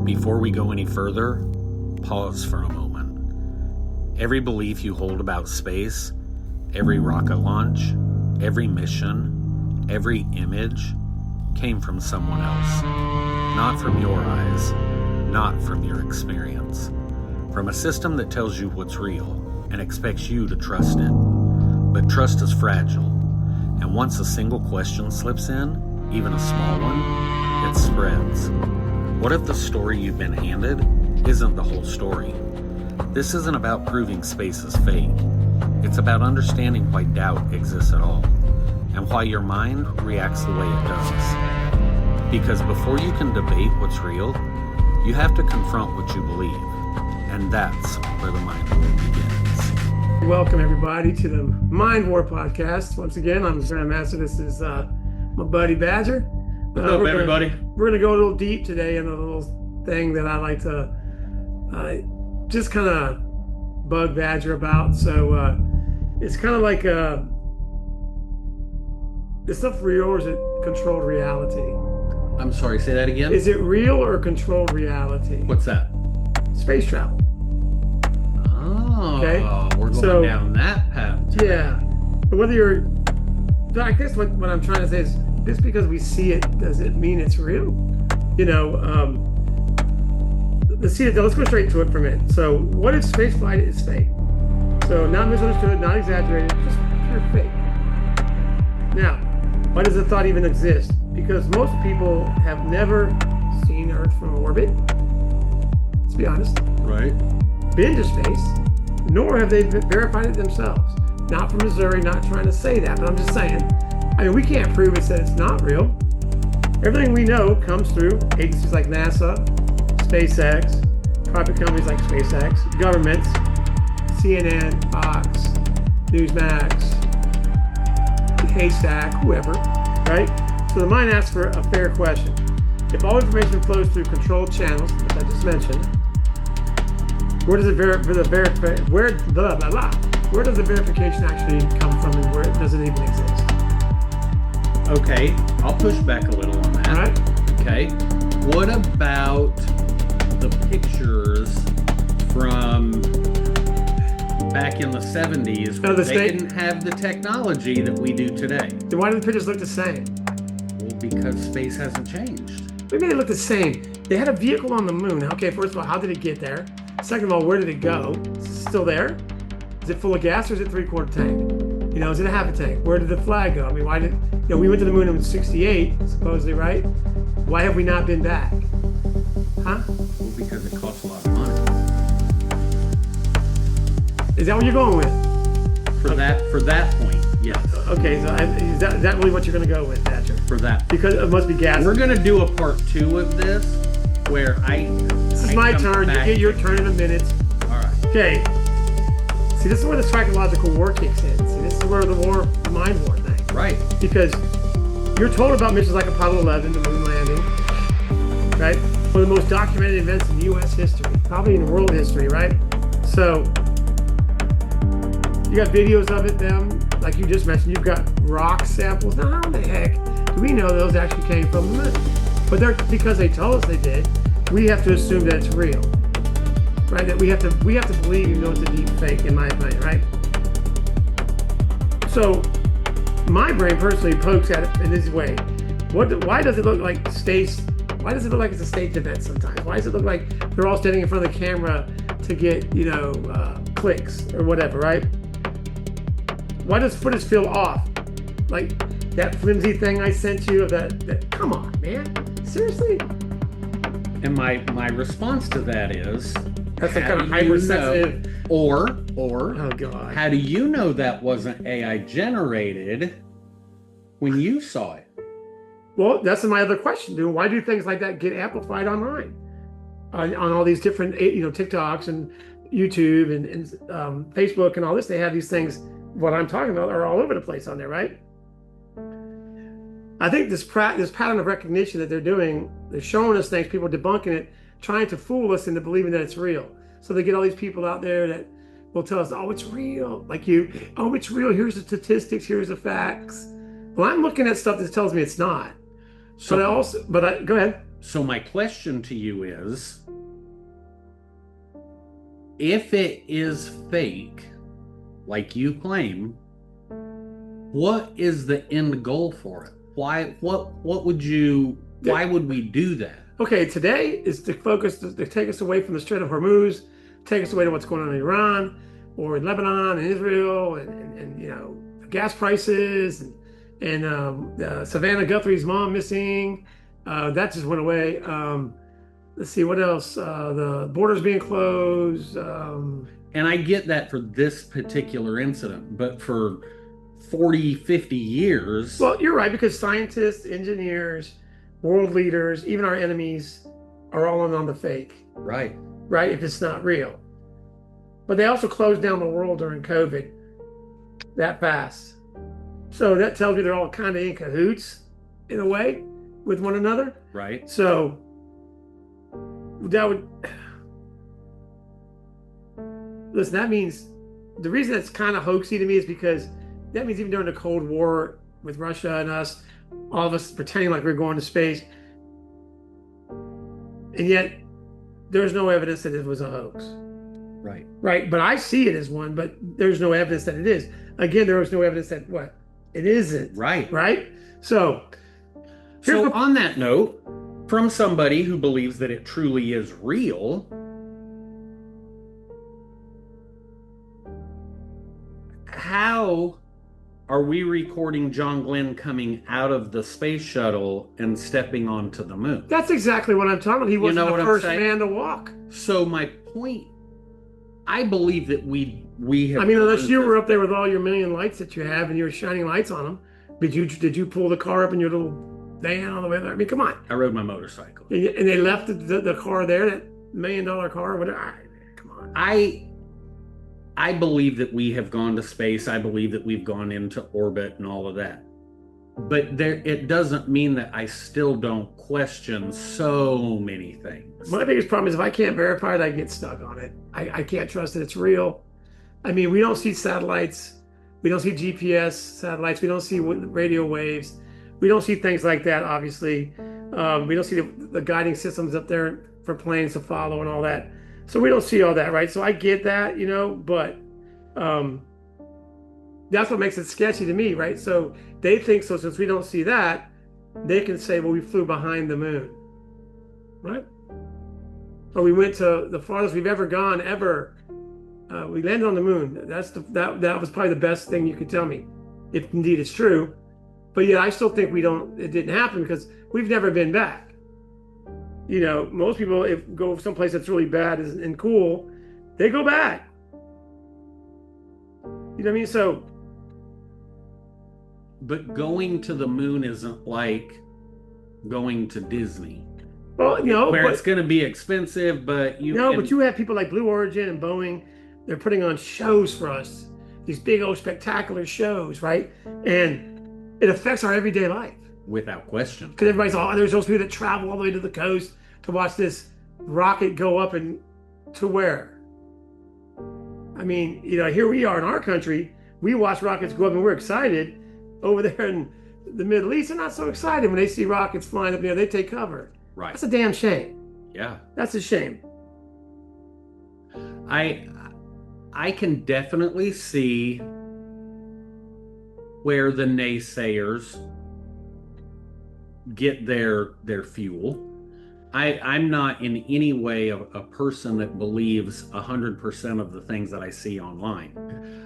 Before we go any further, pause for a moment. Every belief you hold about space, every rocket launch, every mission, every image came from someone else. Not from your eyes, not from your experience. From a system that tells you what's real and expects you to trust it. But trust is fragile, and once a single question slips in, even a small one, it spreads. What if the story you've been handed isn't the whole story? This isn't about proving space is fake. It's about understanding why doubt exists at all, and why your mind reacts the way it does. Because before you can debate what's real, you have to confront what you believe, and that's where the mind war begins. Welcome everybody to the Mind War podcast. Once again, I'm Grandmaster. This is my buddy Badger. Hello, everybody. We're gonna go a little deep today in a little thing that I like to just kind of bug Badger about. So it's kind of like is stuff real or is it controlled reality? I'm sorry, say that again? Is it real or controlled reality? What's that? Space travel. Oh, okay. We're going down that path. Yeah. But whether you're, I guess what I'm trying to say is, just because we see it, does it mean it's real? You know, let's go straight to it for a minute. So what if space flight is fake? So not misunderstood, not exaggerated, just pure fake. Now, why does the thought even exist? Because most people have never seen Earth from orbit. Let's be honest. Right. Been to space, nor have they verified it themselves. Not from Missouri, not trying to say that, but I'm just saying. I mean, we can't prove it that it's not real. Everything we know comes through agencies like NASA, SpaceX, private companies like SpaceX, governments, CNN, Fox, Newsmax, Haystack, whoever, right? So the mind asks for a fair question. If all information flows through controlled channels, which I just mentioned, where does the verification actually come from, and where does it even exist? Okay, I'll push back a little on that. All right. Okay, what about the pictures from back in the 70s where they didn't have the technology that we do today? Then why do the pictures look the same? Well, because space hasn't changed. Maybe they look the same. They had a vehicle on the moon. Okay, first of all, how did it get there? Second of all, where did it go? Is it still there? Is it full of gas or is it 3/4 tank? You know, is it a half a tank? Where did the flag go? I mean, why did, you know, we went to the moon in '68, supposedly, right? Why have we not been back? Huh? Well, because it costs a lot of money. Is that what you're going with? For that point, yes. Okay, so is that really what you're going to go with, Thatcher? For that. Because it must be gas. We're going to do a part 2 of this where This is my turn. You get your turn in a minute. All right. Okay. See, this is where the psychological war kicks in. See, this is where the mind war thing. Right. Because you're told about missions like Apollo 11, the moon landing, right? One of the most documented events in U.S. history, probably in world history, right? So you got videos of it, them, like you just mentioned. You've got rock samples. Now, how the heck do we know those actually came from the moon? But because they told us they did, we have to assume that it's real, right? That we have to believe, even though it's a deep fake, in my opinion, right? So my brain personally pokes at it in this way. Why does it look like space? Why does it look like it's a staged event sometimes? Why does it look like they're all standing in front of the camera to get, you know, clicks or whatever, right? Why does footage feel off? Like that flimsy thing I sent you of that come on, man. Seriously? And my response to that is, that's a kind of hypersensitive. Or oh god, how do you know that wasn't AI generated when you saw it? Well, that's my other question, dude. Why do things like that get amplified online? On all these different, you know, TikToks and YouTube and Facebook and all this, they have these things. What I'm talking about are all over the place on there, right? I think this pattern of recognition that they're doing, they're showing us things, people are debunking it, trying to fool us into believing that it's real. So they get all these people out there that will tell us, oh, it's real. Like you, oh, it's real. Here's the statistics. Here's the facts. Well, I'm looking at stuff that tells me it's not. So, go ahead. So my question to you is, if it is fake, like you claim, what is the end goal for it? Why would we do that? Okay, today is to focus to take us away from the Strait of Hormuz, take us away to what's going on in Iran or in Lebanon and Israel, and gas prices and Savannah Guthrie's mom missing. That just went away. Let's see what else. The borders being closed. And I get that for this particular incident, but for 40, 50 years. Well, you're right, because scientists, engineers, world leaders, even our enemies are all in on the fake. Right. Right, if it's not real. But they also closed down the world during COVID that fast. So that tells me they're all kind of in cahoots in a way with one another. Right. So that would, listen, that means the reason that's kind of hoaxy to me is because that means even during the Cold War with Russia and us, all of us pretending like we're going to space, and yet there's no evidence that it was a hoax. Right. Right. But I see it as one, but there's no evidence that it is. Again, there was no evidence that it isn't. Right. Right. So on that note, from somebody who believes that it truly is real, how are we recording John Glenn coming out of the space shuttle and stepping onto the moon? That's exactly what I'm talking about. He wasn't the first man to walk. So my point, I believe that we have. I mean, unless you were up there with all your million lights that you have and you were shining lights on them, did you pull the car up in your little van on the way there? I mean, come on. I rode my motorcycle. And they left the car there, that $1 million car, whatever. Come on. I believe that we have gone to space. I believe that we've gone into orbit and all of that. But it doesn't mean that I still don't question so many things. My biggest problem is if I can't verify it, I get stuck on it. I can't trust that it's real. I mean, we don't see satellites. We don't see GPS satellites. We don't see radio waves. We don't see things like that, obviously. We don't see the guiding systems up there for planes to follow and all that. So we don't see all that, right? So I get that, but that's what makes it sketchy to me, right? So they think, so since we don't see that, they can say, well, we flew behind the moon, right? Or we went to the farthest we've ever gone, ever. We landed on the moon. That was probably the best thing you could tell me, if indeed it's true. But yeah, I still think it didn't happen because we've never been back. Most people, go someplace that's really bad and cool, they go back. You know what I mean? So. But going to the moon isn't like going to Disney. Well, where it's going to be expensive, but but you have people like Blue Origin and Boeing. They're putting on shows for us, these big old spectacular shows, right? And it affects our everyday life. Without question. Because everybody's there's those people that travel all the way to the coast to watch this rocket go up and to where? I mean, here we are in our country, we watch rockets go up and we're excited. Over there in the Middle East, they're not so excited when they see rockets flying up there. They take cover. Right. That's a damn shame. Yeah. That's a shame. I can definitely see where the naysayers get their fuel. I'm not in any way a person that believes 100% of the things that I see online.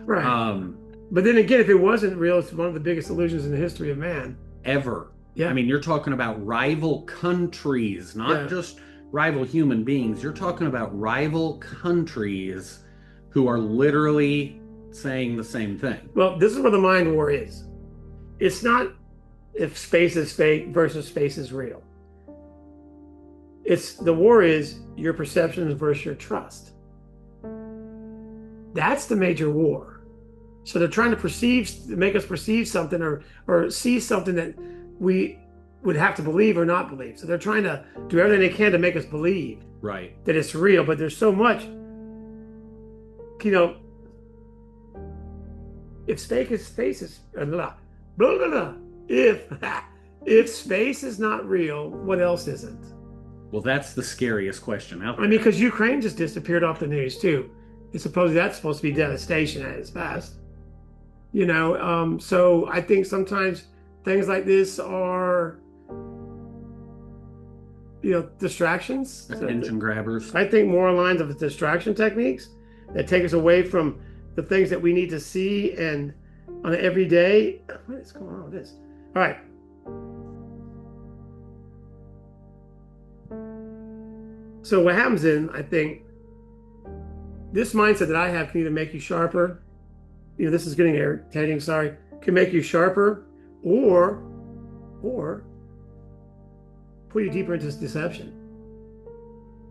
Right. But then again, if it wasn't real, it's one of the biggest illusions in the history of man. Ever. Yeah. I mean, you're talking about rival countries, not just rival human beings. You're talking about rival countries who are literally saying the same thing. Well, this is where the mind war is. It's not if space is fake versus space is real. The war is your perceptions versus your trust. That's the major war. So they're trying to make us perceive something or see something that we would have to believe or not believe. So they're trying to do everything they can to make us believe that it's real. But there's so much, if space is blah, blah, blah, blah. If space is not real, what else isn't? Well, that's the scariest question out I there. mean, because Ukraine just disappeared off the news too. It's supposedly that's supposed to be devastation at its best. So I think sometimes things like this are, distractions. Attention grabbers. I think more lines of distraction techniques that take us away from the things that we need to see and on an everyday. What is going on with this? All right. So what happens then, I think, this mindset that I have can either make you sharper, this is getting irritating, sorry, can make you sharper or pull you deeper into this deception.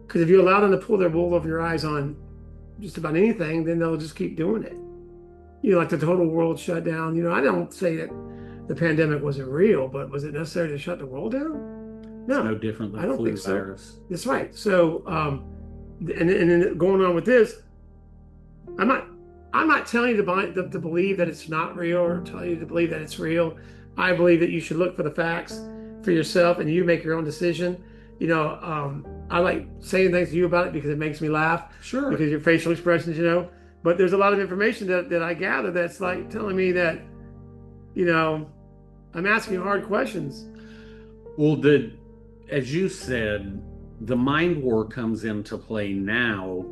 Because if you allow them to pull their wool over your eyes on just about anything, then they'll just keep doing it. Like the total world shutdown. I don't say that the pandemic wasn't real, but was it necessary to shut the world down? No. It's no different than I don't flu think so. virus. That's right. So, and then going on with this, I'm not telling you to believe that it's not real or telling you to believe that it's real. I believe that you should look for the facts for yourself and you make your own decision. I like saying things to you about it because it makes me laugh. Sure. Because your facial expressions, But there's a lot of information that I gather that's like telling me that, I'm asking hard questions. Well, as you said, the mind war comes into play now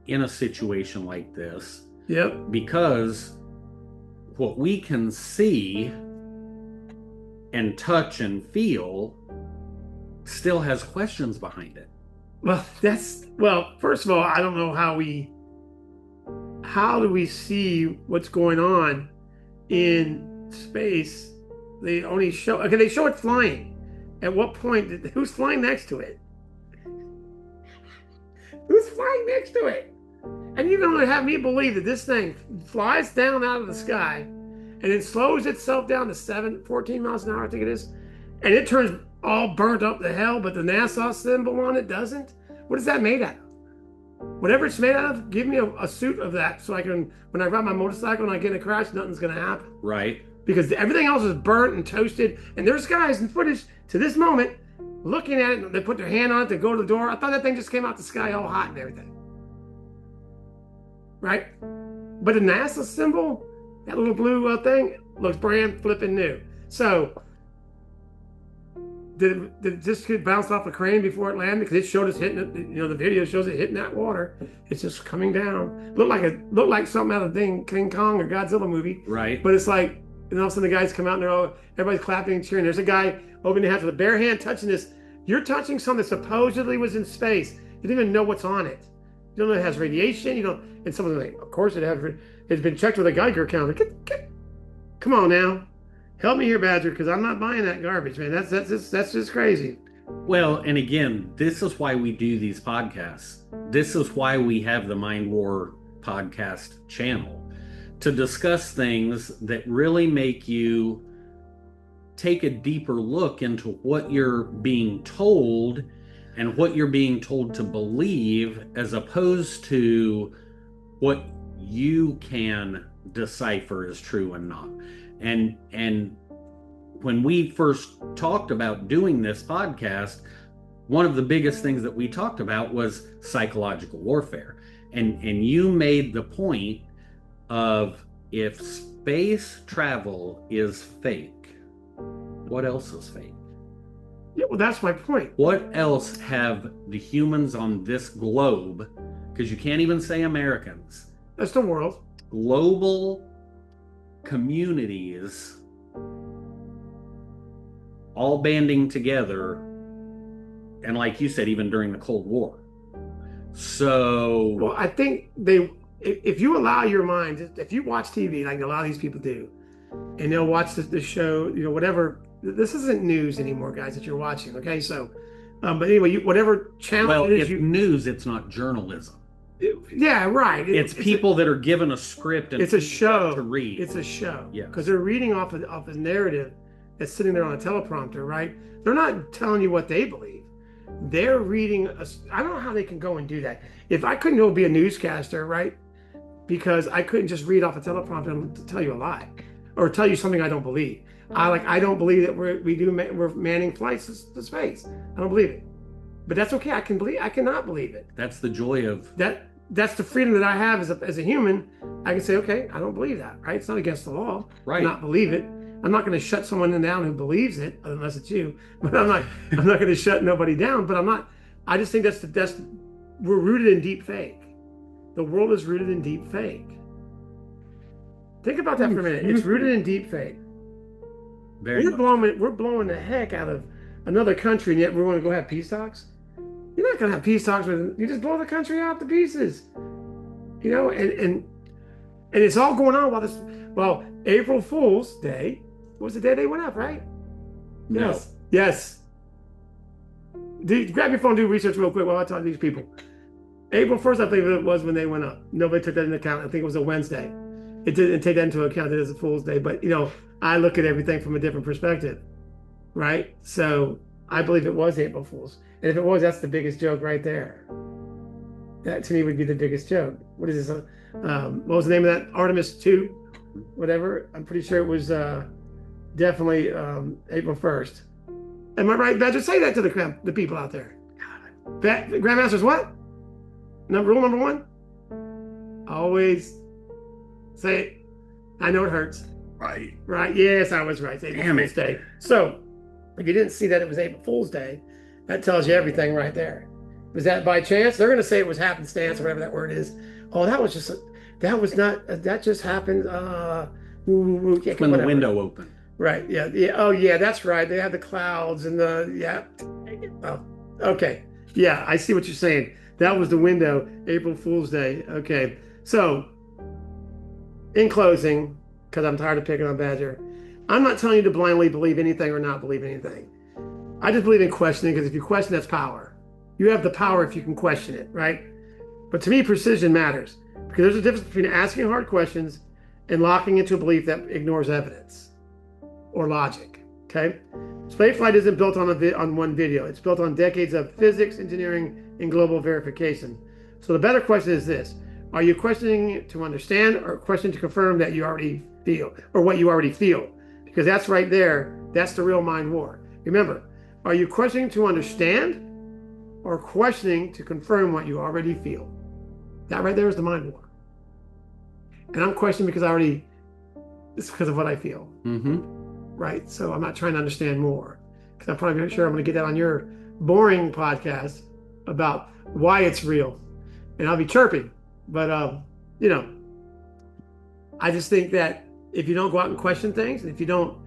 in a situation like this. Yep. Because what we can see and touch and feel still has questions behind it. Well, first of all, I don't know how do we see what's going on in space? They only show, they show it flying. At what point, who's flying next to it? Who's flying next to it? And you're going to have me believe that this thing flies down out of the sky and then slows itself down to 14 miles an hour, I think it is, and it turns all burnt up to hell, but the NASA symbol on it doesn't? What is that made out of? Whatever it's made out of, give me a suit of that so I can, when I ride my motorcycle and I get in a crash, nothing's going to happen. Right. Because everything else is burnt and toasted, and there's guys in footage to this moment looking at it, and they put their hand on it to go to the door. I thought that thing just came out the sky all hot and everything. Right? But the NASA symbol, that little blue thing, looks brand flipping new. So, did it just get bounced off a crane before it landed? Because it showed us hitting it, the video shows it hitting that water. It's just coming down. Looked like something out of King Kong or Godzilla movie. Right. But it's like, and all of a sudden the guys come out and everybody's clapping and cheering. There's a guy opening the hatch with a bare hand touching this. You're touching something that supposedly was in space. You don't even know what's on it. You don't know it has radiation. And someone's like, of course it has. It's been checked with a Geiger counter. Come on now. Help me here, Badger, because I'm not buying that garbage, man. That's just crazy. Well, and again, this is why we do these podcasts. This is why we have the Mind War podcast channel, to discuss things that really make you take a deeper look into what you're being told and what you're being told to believe, as opposed to what you can decipher as true and not. And when we first talked about doing this podcast, one of the biggest things that we talked about was psychological warfare. And you made the point of, if space travel is fake, what else is fake? Yeah, well, that's my point. What else have the humans on this globe, because you can't even say Americans, That's the world. global communities all banding together, and like you said, even during the Cold War. So, Well, I think if you allow your mind, if you watch TV like a lot of these people do, and they'll watch the show, whatever. This isn't news anymore, guys, that you're watching. Okay, so, but anyway, whatever channel well, it is, it's news, it's not journalism. Yeah, right. It's people that are given a script and it's a show to read. It's a show. Yeah. Because they're reading off a narrative that's sitting there on a teleprompter, right? They're not telling you what they believe. They're reading. I don't know how they can go and do that. If I couldn't go be a newscaster, right? Because I couldn't just read off a teleprompter and tell you a lie, or tell you something I don't believe. I don't believe that we're manning flights to space. I don't believe it. but that's okay. I cannot believe it. That's the joy of That's the freedom that I have as a human. I can say, okay, I don't believe that, right? It's not against the law Right. to not believe it. I'm not going to shut someone down who believes it, unless it's you. But I'm not going to shut nobody down. But I just think we're rooted in deep fake. The world is rooted in deep fake. Think about that for a minute. It's rooted in deep fake. We're blowing the heck out of another country, and yet we're going to go have peace talks. You're not going to have peace talks you just blow the country out to pieces, and it's all going on while April Fool's Day was the day they went up, right? No. Yes. Grab your phone, do research real quick while I talk to these people. April 1st, I think it was when they went up. Nobody took that into account. I think it was a Wednesday. It didn't take that into account. It is a Fool's Day, but I look at everything from a different perspective, right? So I believe it was April Fool's. And if it was, that's the biggest joke right there. That to me would be the biggest joke. What is this? What was the name of that? Artemis 2, whatever. I'm pretty sure it was definitely April 1st. Am I right, Badger? Say that to the people out there. Grandmaster's what? Rule number 1? Always say it. I know it hurts. Right. Right. Yes, I was right. It's April Fool's Day. So if you didn't see that it was April Fool's Day, that tells you everything right there. Was that by chance? They're going to say it was happenstance or whatever that word is. Oh, that just happened. When the window opened. Right. Yeah. Yeah. Oh, yeah. That's right. They have the clouds and yeah. Oh, okay. Yeah. I see what you're saying. That was the window. April Fool's Day. Okay. So, in closing, because I'm tired of picking on Badger, I'm not telling you to blindly believe anything or not believe anything. I just believe in questioning, because if you question, that's power. You have the power if you can question it, right? But to me, precision matters, because there's a difference between asking hard questions and locking into a belief that ignores evidence or logic, okay? Spaceflight isn't built on one video. It's built on decades of physics, engineering, and global verification. So the better question is this: are you questioning to understand, or questioning to confirm that you already feel, or what you already feel? Because that's right there. That's the real mind war. Remember, are you questioning to understand, or questioning to confirm what you already feel? That right there is the mind war. And I'm questioning because it's because of what I feel. Mm-hmm. Right? So I'm not trying to understand more, because I'm probably sure I'm going to get that on your boring podcast about why it's real. And I'll be chirping. But, I just think that if you don't go out and question things, and if you don't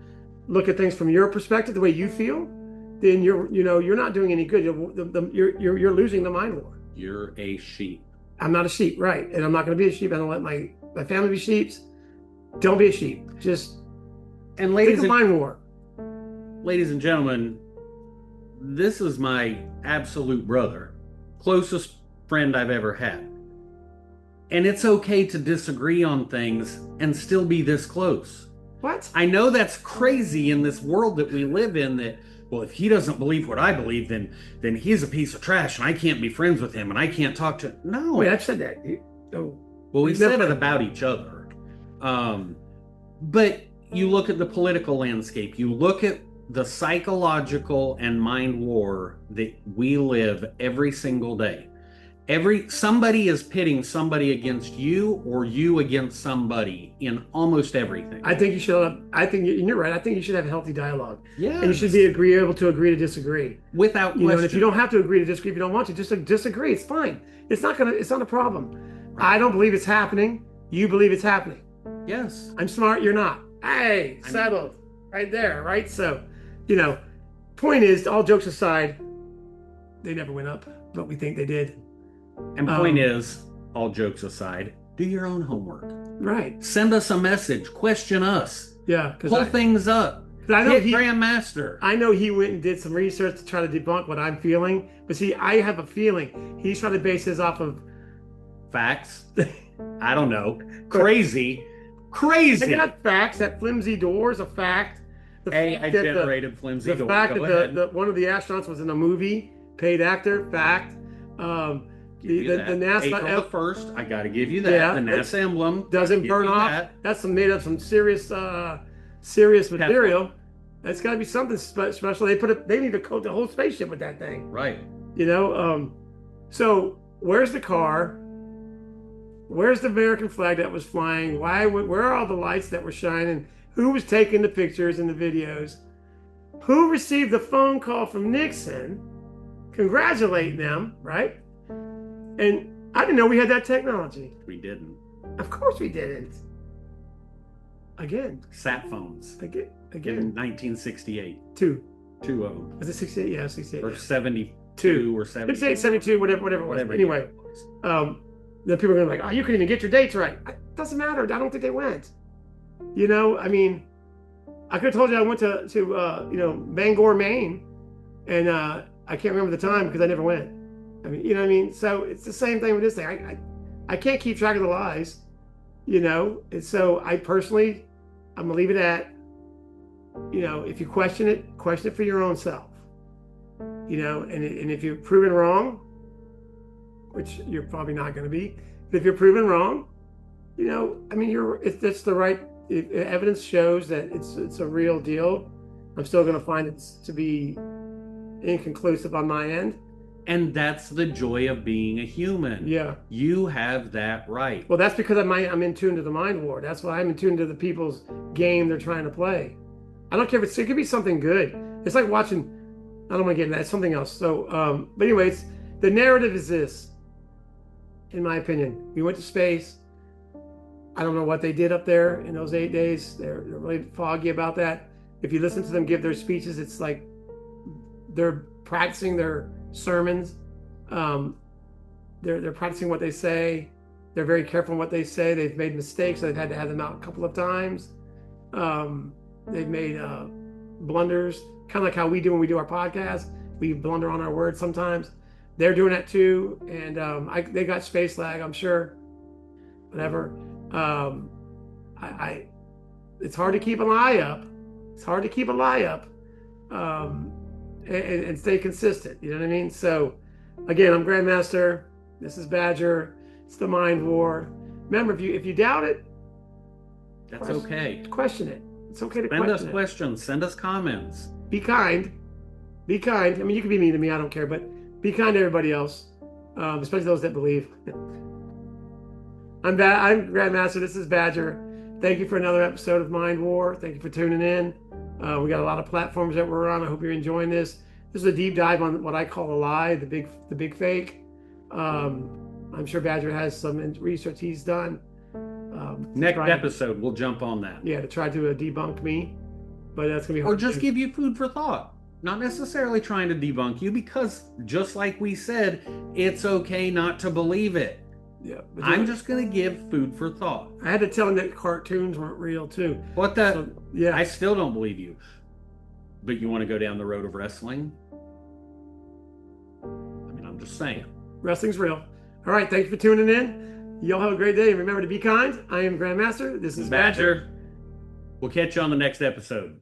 look at things from your perspective, the way you feel, then you're not doing any good. You're losing the mind war. You're a sheep. I'm not a sheep, right? And I'm not going to be a sheep. I don't let my family be sheeps. Don't be a sheep. Just mind war. Ladies and gentlemen, this is my absolute brother, closest friend I've ever had. And it's okay to disagree on things and still be this close. What? I know that's crazy in this world that we live in, that, well, if he doesn't believe what I believe, then he's a piece of trash and I can't be friends with him and I can't talk to him. No. Wait, I've said that. Well, we've said it about each other. But you look at the political landscape, you look at the psychological and mind war that we live every single day. Somebody is pitting somebody against you, or you against somebody, in almost everything. I think you should. You're right. I think you should have a healthy dialogue. Yeah. And you should be able to agree to disagree. Without question. And if you don't have to agree to disagree, if you don't want to, just disagree. It's fine. It's not a problem. Right. I don't believe it's happening. You believe it's happening. Yes. I'm smart. You're not. Hey, settled. Right there. Right. So, point is, all jokes aside, they never went up, but we think they did. And point is, all jokes aside, do your own homework. Right. Send us a message. Question us. Yeah. Pull things up. I know Grandmaster. I know he went and did some research to try to debunk what I'm feeling. But see, I have a feeling he's trying to base his off of facts. I don't know. Crazy. I got facts. That flimsy door is a fact. I generated flimsy door. The fact that one of the astronauts was in a movie, paid actor, fact. The NASA April the 1st, I got to give you that. Yeah, the NASA emblem doesn't burn off. That's made of some serious material. That's got to be something special. They need to coat the whole spaceship with that thing. Right. You know, so where's the car? Where's the American flag that was flying? Where are all the lights that were shining? Who was taking the pictures and the videos? Who received the phone call from Nixon congratulating them, right? And I didn't know we had that technology. We didn't. Of course we didn't. Again. Sat phones. Again. In 1968. Two of them. Was it 68? Yeah, 68. Or Yeah. 72 or 70. 68, 72, whatever it was. Anyway, the people are going to be like, oh, you couldn't even get your dates right. It doesn't matter. I don't think they went. You know, I mean, I could have told you I went to Bangor, Maine, and I can't remember the time because I never went. I mean, you know what I mean? So it's the same thing with this thing. I can't keep track of the lies, you know? And so I'm going to leave it at, you know, if you question it for your own self, you know, and if you're proven wrong, which you're probably not going to be, but if you're proven wrong, you know, I mean, it's the right, if evidence shows that it's a real deal, I'm still going to find it to be inconclusive on my end. And that's the joy of being a human. Yeah. You have that right. Well, that's because I'm in tune to the mind war. That's why I'm in tune to the people's game they're trying to play. I don't care if it could be something good. It's like watching, I don't want to get into that, it's something else. So, but anyways, the narrative is this, in my opinion. We went to space. I don't know what they did up there in those 8 days. They're really foggy about that. If you listen to them give their speeches, it's like they're practicing their sermons. They're practicing what they say. They're very careful in what they say. They've made mistakes. So they've had to have them out a couple of times. They've made blunders, kind of like how we do when we do our podcast. We blunder on our words sometimes. They're doing that too. And they got space lag, I'm sure. Whatever. It's hard to keep an eye up. It's hard to keep a lie up. And stay consistent. You know what I mean? So, again, I'm Grandmaster. This is Badger. It's the Mind War. Remember, if you doubt it, that's okay. Question it. It's okay to send question us questions. Send us comments. Be kind. Be kind. I mean, you can be mean to me. I don't care. But be kind to everybody else, especially those that believe. I'm Grandmaster. This is Badger. Thank you for another episode of Mind War. Thank you for tuning in. We got a lot of platforms that we're on. I hope you're enjoying this. This is a deep dive on what I call a lie, the big fake. I'm sure Badger has some research he's done. Next episode, we'll jump on that. Yeah, to try to debunk me, but that's gonna be hard. Or just give you food for thought. Not necessarily trying to debunk you, because just like we said, it's okay not to believe it. Yeah, I'm just going to give food for thought. I had to tell him that cartoons weren't real too. What the? So, yeah. I still don't believe you. But you want to go down the road of wrestling? I mean, I'm just saying. Wrestling's real. All right, thanks for tuning in. Y'all have a great day. And remember to be kind. I am Grandmaster. This is Badger. We'll catch you on the next episode.